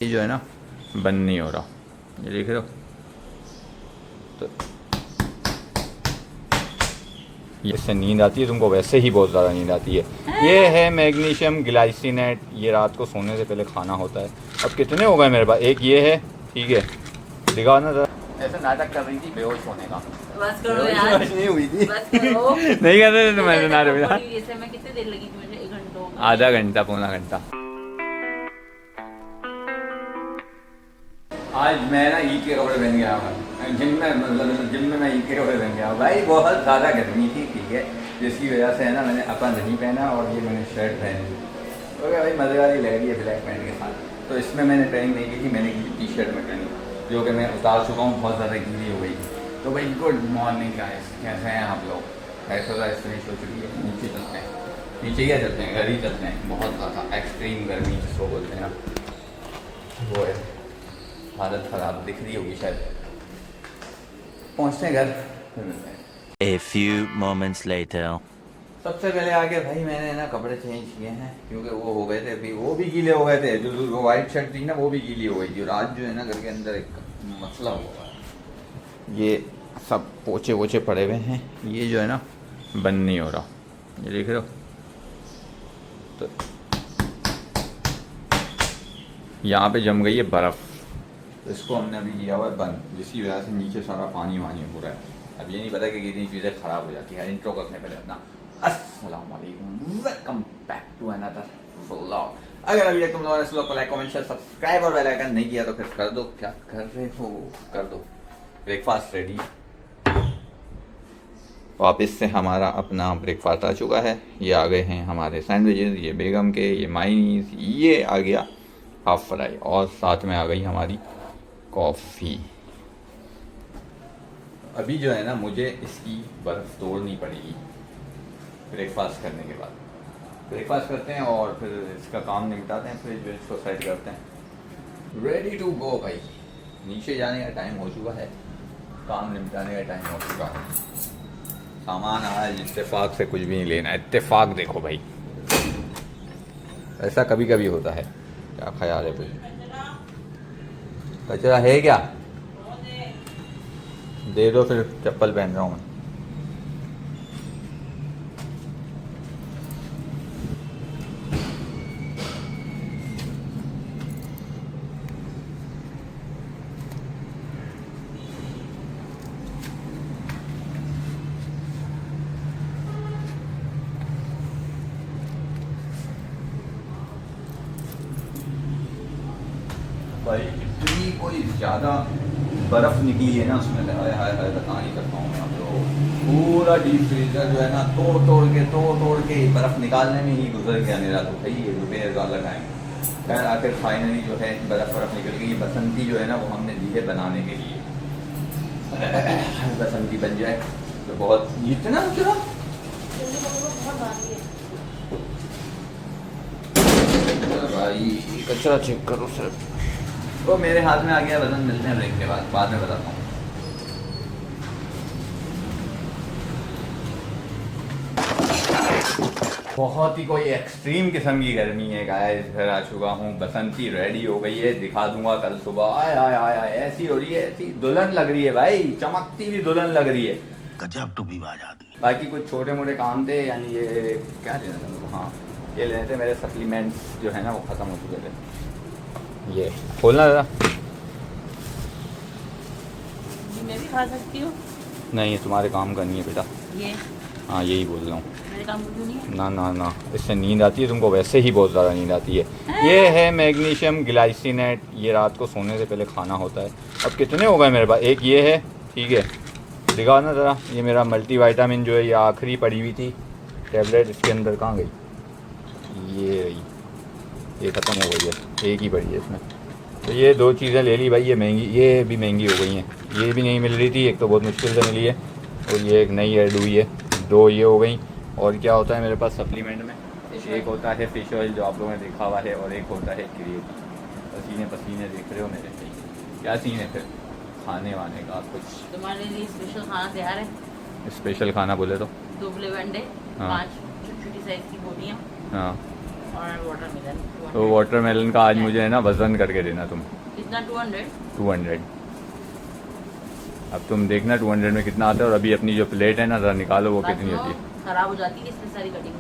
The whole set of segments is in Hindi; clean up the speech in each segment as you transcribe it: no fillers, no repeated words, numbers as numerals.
ये जो है ना बंद नहीं हो रहा, ये देख रहे हो। तो ये इससे नींद आती है तुमको, वैसे ही बहुत ज़्यादा नींद आती है। ये है मैग्नीशियम ग्लाइसिनेट, ये रात को सोने से पहले खाना होता है। अब कितने हो गए मेरे पास, एक ये है, ठीक है, दिखाओ ना ज़रा। ऐसा नाटक कर रही थी बेहोश होने का। बस करो यार, नहीं हुई थी। बस करो। नहीं कर रहे थे तुम्हारे नाटक। ऐसे में कितनी देर लगी थी मुझे? 1 घंटा होगा। आधा घंटा पौना घंटा। आज मैं ना ईद के कपड़े पहन गया हूँ जिम में, मतलब जिम में मैं ईद के कपड़े पहन गया हूँ भाई। बहुत ज़्यादा गर्मी थी, ठीक है, जिसकी वजह से है ना मैंने अपन नहीं पहना और ये मैंने शर्ट पहनी। तो क्या भाई मज़े वाली लग रही है ब्लैक पैंट के साथ। तो इसमें मैंने ट्रेनिंग नहीं की थी, मैंने की टी शर्ट में ट्रेनिंग, जो कि मैं उतार चुका हूँ, बहुत ज़्यादा गीली हो गई। तो भाई गुड मॉर्निंग गाइस, कैसे हैं आप लोग? एक्सरसाइज फिनिश हो चुकी है, नीचे चलते हैं। नीचे क्या चलते हैं, घर ही चलते हैं। बहुत ज़्यादा एक्सट्रीम गर्मी जिसको बोलते हैं ना, वो है। हालत ख़राब दिख रही होगी शायद। पहुँचते हैं घर, फिर मिलते हैं। A few moments later. सबसे पहले आके भाई मैंने ना कपड़े चेंज किए हैं, क्योंकि वो हो गए थे अभी, वो भी गीले हो गए थे। जो वाइट शर्ट थी ना वो भी गीली हो गई थी। और आज जो है ना घर के अंदर एक मसला हुआ है, ये सब पोछे वोछे पड़े हुए हैं, ये जो है ना बंद नहीं हो रहा, ये देख रहे हो। तो यहाँ पे जम गई है बर्फ़, तो इसको हमने अभी किया हुआ है बंद, जिसकी वजह से नीचे सारा पानी वानी हो रहा है। अब ये नहीं पता कि कितनी चीज़ें ख़राब हो जाती है। इंट्रो करने पहले अपना अस्सलाम वालेकुम, welcome back to another vlog. अगर अभी तक तुम लोगों ने इस व्लॉग को लाइक कमेंट शेयर सब्सक्राइब और बेल आइकन नहीं किया तो फिर कर दो। क्या कर रहे हो, कर दो। ब्रेकफास्ट रेडी, वापस से हमारा अपना ब्रेकफास्ट आ चुका है। ये आ गए हैं हमारे सैंडविचेस, ये बेगम के, ये माइनीस, ये आ गया हाफ फ्राई, और साथ में आ गई हमारी कॉफ़ी। अभी जो है ना मुझे इसकी बर्फ़ तोड़नी पड़ेगी ब्रेकफास्ट करने के बाद। ब्रेकफास्ट करते हैं और फिर इसका काम निपटाते हैं, फिर जो इसको सेट करते हैं। रेडी टू गो भाई, नीचे जाने का टाइम हो चुका है, काम निपटाने का टाइम हो चुका है। सामान आया, इत्तेफाक से कुछ भी नहीं लेना। इत्तेफाक देखो भाई, ऐसा कभी कभी होता है। क्या ख्याल है भाई, कचरा है क्या? दे दो, फिर चप्पल पहन रहा हूँ मैं। भाई इतनी कोई ज़्यादा बर्फ़ निकली है ना उसमें, हाय हाय हाय बता नहीं सकता हूँ मैं। आप लोग पूरा डीप फ्रीजर जो है ना तोड़ के बर्फ़ निकालने में ही गुजर गया मेरा। तो भाई ये रुपये ज़्यादा लगाएंगे। खैर आखिर फाइनली जो है बर्फ़ निकल गई। बसंती जो है ना वो हमने ली है बनाने के लिए, बसंती बन जाए तो बहुत जितना उतना भाई। कचरा चेक करो सिर्फ, तो मेरे हाथ में आ गया वजन। मिलते हैं ब्रेक के बाद में बताता हूँ। बहुत ही कोई एक्सट्रीम किस्म की गर्मी है गाइस। घर आ चुका हूँ, बसंती रेडी हो गई है, दिखा दूंगा कल सुबह। आय आय आय आय, ऐसी हो रही है, ऐसी दुल्हन लग रही है भाई, चमकती हुई दुल्हन लग रही है। गजब टू बी बाज आदमी। बाकी कुछ छोटे मोटे काम थे, यानी ये क्या लेना था मुझे, हाँ ये लेने थे। मेरे सप्लीमेंट्स जो है ना वो ख़त्म हो चुके थे। ये खोलना था, मैं भी खा सकती हूँ? नहीं ये तुम्हारे काम का नहीं है बेटा। ये हाँ यही बोल रहा हूँ। मेरे काम का क्यों नहीं है? ना ना ना, इससे नींद आती है तुमको, वैसे ही बहुत ज़्यादा नींद आती है। ये है मैग्नीशियम ग्लाइसिनेट, ये रात को सोने से पहले खाना होता है। अब कितने हो गए मेरे पास, एक ये है, ठीक है, दिखाओ ना ज़रा। ये मेरा मल्टीविटामिन जो है, ये आखिरी पड़ी हुई थी टैबलेट, इसके अंदर कहाँ गई? ये रही, ये ख़त्म हो गई है, एक ही पड़ी है इसमें। तो ये दो चीज़ें ले ली भाई। ये महंगी, ये भी महंगी हो गई हैं। ये भी नहीं मिल रही थी, एक तो बहुत मुश्किल से मिली है, और ये एक नई ऐड हुई है। दो ये हो गई। और क्या होता है मेरे पास सप्लीमेंट में, एक होता है फिश ऑयल जो आप लोगों ने देखा हुआ है, और एक होता है क्रिएटिन। पसीने देख रहे हो मेरे, क्या सीन है फिर खाने वाने का? कुछ तुम्हारे लिए स्पेशल खाना तैयार है। स्पेशल खाना बोले तो 2 बड़े अंडे, हाँ। 5 छोटी छोटी साइज की बोटियाँ, हाँ, और वाटरमेलन तो वाटरमेलन का आज मुझे है ना वज़न करके देना तुम कितना 200 200। अब तुम देखना 200 में कितना आता है, और अभी अपनी जो प्लेट है ना ज़रा निकालो वो कितनी होती है। खराब हो जाती है इसमें सारी कटिंग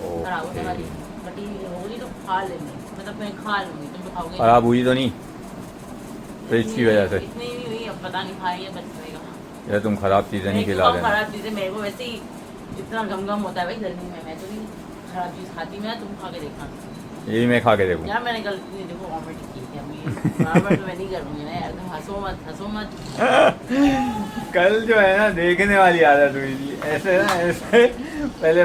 खराब होने वाली कटिंग होगी तो खा लेंगे, मतलब मैं खा लूँगी, तुम तो खाओगे ख़राब हुई तो नहीं फ्रिज की वजह से? इतनी नहीं हुई, अब पता नहीं खाएंगे बच जाएगा। या तुम ख़राब चीज़ें नहीं खिला देना। खराब चीज़ें मेरे को वैसे ही इतना गम होता है भाई गर्मी में, मैं तो नहीं खराब चीज़ खाती, मैं तुम खा के देखना। यही मैं खा के देखूँ। यार मैंने गलती नहीं, देखो कॉमेडी की थी अभी, बार-बार तो मैं नहीं करूँगी ना यार, तुम हंसो मत। कल जो है ना देखने वाली आदत हुई थी ऐसे ना, ऐसे पहले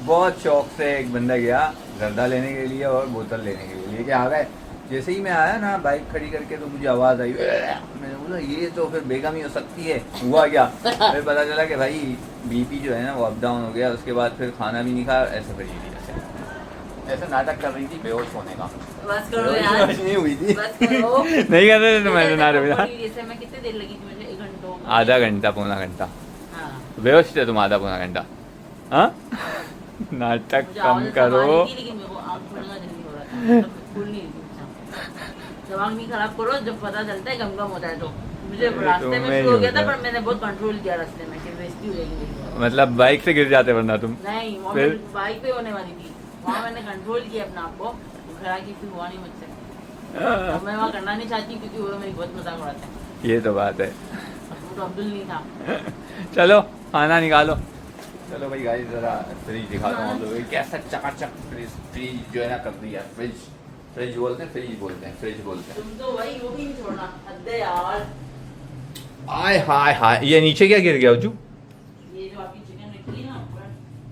बहुत शौक से एक बंदा गया जर्दा लेने के लिए और बोतल लेने के लिए लेके आ गए। जैसे ही मैं आया ना बाइक खड़ी करके तो मुझे आवाज़ आई, मैंने बोला ये तो फिर बेगम ही हो सकती है। हुआ क्या, फिर पता चला कि भाई बीपी जो है ना वो अप डाउन हो गया। उसके बाद फिर खाना भी नहीं खाया, ऐसे फिर ऐसे नाटक कर रही थी बेहोश होने का। बस करो यार, नहीं हुई थी। बस करो। नहीं कर रहे थे तो मैंने नाटक। जैसे मैं कितने देर लगी थी मुझे, 1 घंटा आधा घंटा पौना घंटा हाँ। बेहोश थे तुम आधा पौना घंटा। हाँ नाटक मुझे कम आवाज़ करो। संभाली थी, लेकिन मेरे को आँख खोलना जल्दी हो रहा था, मतलब खुल नहीं रही थी। दिमाग नहीं खराब करो, जब पता चलता है गम होता है तो। मुझे अरे रास्ते में तुम्हें शुरू हो गया नहीं था, होता। पर मैंने बहुत कंट्रोल किया रास्ते में कि बेइज्जती हो जाएगी मेरी। मतलब बाइक से गिर जाते वरना तुम। नहीं, वहाँ फिर? मैं बाइक पे होने वाली थी, वहाँ मैंने कंट्रोल किया अपने आप को, खड़ा की फिर हुआ नहीं मुझसे। अब मैं वहाँ करना नहीं चाहती क्योंकि वो मेरी बहुत मजाक उड़ाता है। ये तो बात है। वो तो अब्दुल नहीं था। चलो खाना निकालो। चलो भाई गाइस जरा फ्रिज दिखाता हूँ आप लोगों को कैसा चकाचक फ्रिज जो है ना कर दिया। फ्रिज बोलते हैं, फ्रिज बोलते हैं, फ्रिज बोलते हैं। तुम तो भाई वो भी नहीं छोड़ना, हद है यार। आय हाय हाय, ये नीचे क्या गिर गया उज्जू? ये जो आपकी चिकन रखी है ना ऊपर,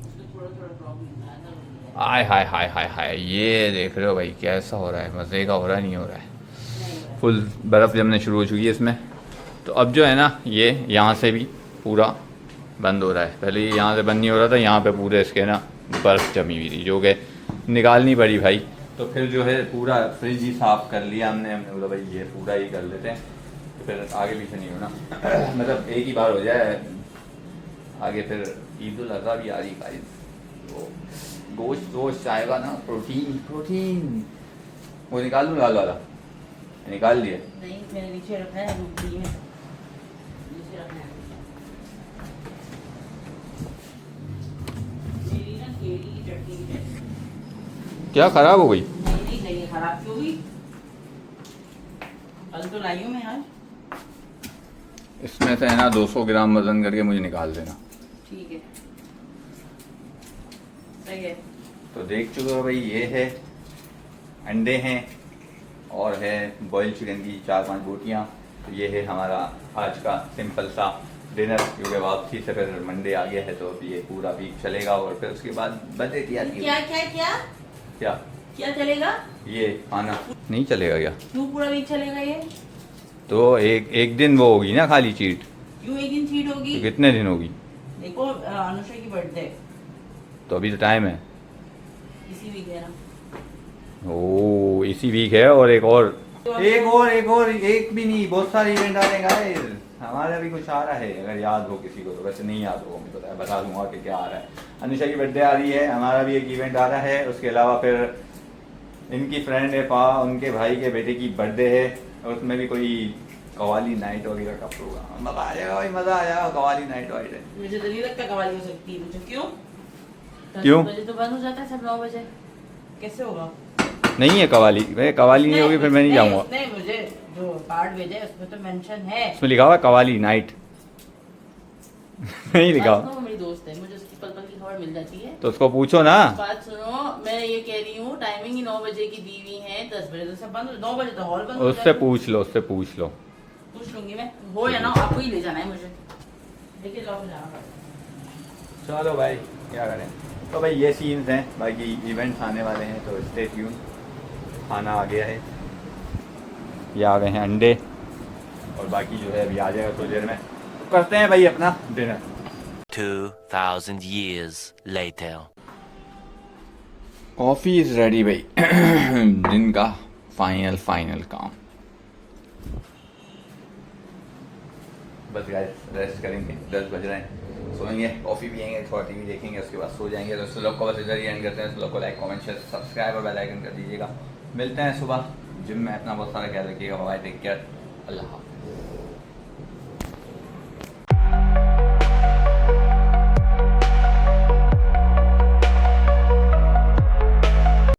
उसमें थोड़ा प्रॉब्लम है। आय हाय हाय हाय हाय, ये देख रहे हो भाई कैसा हो रहा है, मज़े का हो रहा है नहीं हो रहा है। फुल बर्फ़ जमने शुरू हो चुकी है इसमें। तो अब जो है ना ये यहाँ से भी पूरा बंद हो रहा है। पहले ये यहाँ से बंद नहीं हो रहा था, यहाँ पे पूरे इसके ना बर्फ़ जमी हुई थी जो कि निकालनी पड़ी भाई। तो फिर जो है पूरा फ्रिज ही साफ़ कर लिया हमने बोला भाई ये पूरा ही कर लेते हैं, तो फिर आगे पीछे नहीं होना। मतलब एक ही बार हो जाए, आगे फिर ईद उल अज़हा भी आ रही गाइस, तो गोश्त आएगा ना, प्रोटीन। वो निकाल लूँ लाल वाला? निकाल लिए? नहीं, मैंने नीचे रखा है, रूपी में नीचे रखा है। मेरी ना केली की चटनी है। क्या ख़राब हो गई? नहीं खराब क्यों हुई? कल तो लाई हूँ मैं आज। इसमें से है ना 200 ग्राम वजन करके मुझे निकाल देना। ठीक है, सही है। तो देख चुके हो भाई, ये है अंडे हैं और है बॉइल्ड चिकन की 4-5 बोटियाँ। तो ये है हमारा आज का सिंपल सा डिनर, क्योंकि वापसी से फिर मंडे आ गया है तो अब ये पूरा वीक चलेगा और फिर उसके बाद बर्थडे तैयार की। क्या चलेगा? ये खाना नहीं चलेगा क्या? क्यों पूरा वीक चलेगा ये? तो एक दिन वो होगी ना खाली चीट। क्यों एक दिन चीट होगी? तो कितने दिन होगी? देखो अनुषा की बर्थडे तो अभी तो टाइम है। इसी वीक है ना। ओ इसी वीक है, और एक भी नहीं, बहुत सारे इवेंट आने का है। हमारा भी कुछ आ रहा है, अगर याद हो किसी को तो। वैसे नहीं याद हो, मुझे पता है, बता दूंगा कि क्या आ रहा है। अनुषा की बर्थडे आ रही है, हमारा भी एक इवेंट आ रहा है। उसके अलावा फिर इनकी फ्रेंड है उनके भाई के बेटे की बर्थडे है, और उसमें भी कोई कवाली नाइट वगैरह का प्रोग्राम। मज़ा आ जाएगा भाई, मज़ा आ जाएगा। कवाली नाइट वाइट है। मुझे तो नहीं लगता कवाली हो सकती है। मुझे क्यों? 10 क्यों? बजे तो बंद हो जाता है सब, 9 बजे कैसे होगा? नहीं है कवाली भाई, कवाली नहीं होगी फिर मैं नहीं जाऊँगा। नहीं, मुझे जो कार्ड भेजा है उसमें तो मेंशन है, उसमें लिखा हुआ है कवाली नाइट। नहीं लिखा हुआ। वो मेरी दोस्त है, मुझे उसकी पल पल की खबर मिल जाती है। तो उसको पूछो ना। बात सुनो, मैं ये कह रही हूँ टाइमिंग ही 9 बजे की दी हुई है, 10 बजे तो सब बंद, 9 बजे तो हॉल बंद हो उससे जाएगा। पूछ लो। पूछ लूंगी मैं, हो या ना, आपको ही ले जाना है मुझे, देखिए जाओ जाना पड़ेगा। चलो भाई क्या करें। तो भाई ये सीन्स हैं, बाकी इवेंट्स आने वाले हैं तो स्टे ट्यून। खाना आ गया है, ये आ गए हैं अंडे, और बाकी जो है अभी आ जाएगा थोड़ी देर में। तो करते हैं भाई अपना dinner. 2000 years later. Coffee is ready भाई। दिन का फाइनल काम। बस गाइस रेस्ट करेंगे, 10 बज रहे हैं, सोएंगे, कॉफ़ी पियेंगे, थोड़ा टीवी देखेंगे, उसके बाद सो जाएंगे। तो इस लोग को बस इधर ही एंड करते हैं। इस लोग को लाइक कमेंट शेयर सब्सक्राइब और बेल आइकन कर दीजिएगा। मिलते हैं सुबह जिम में, अपना बहुत सारा ख्याल रखिएगा। बाय, टेक केयर, अल्लाह हाफ़िज़।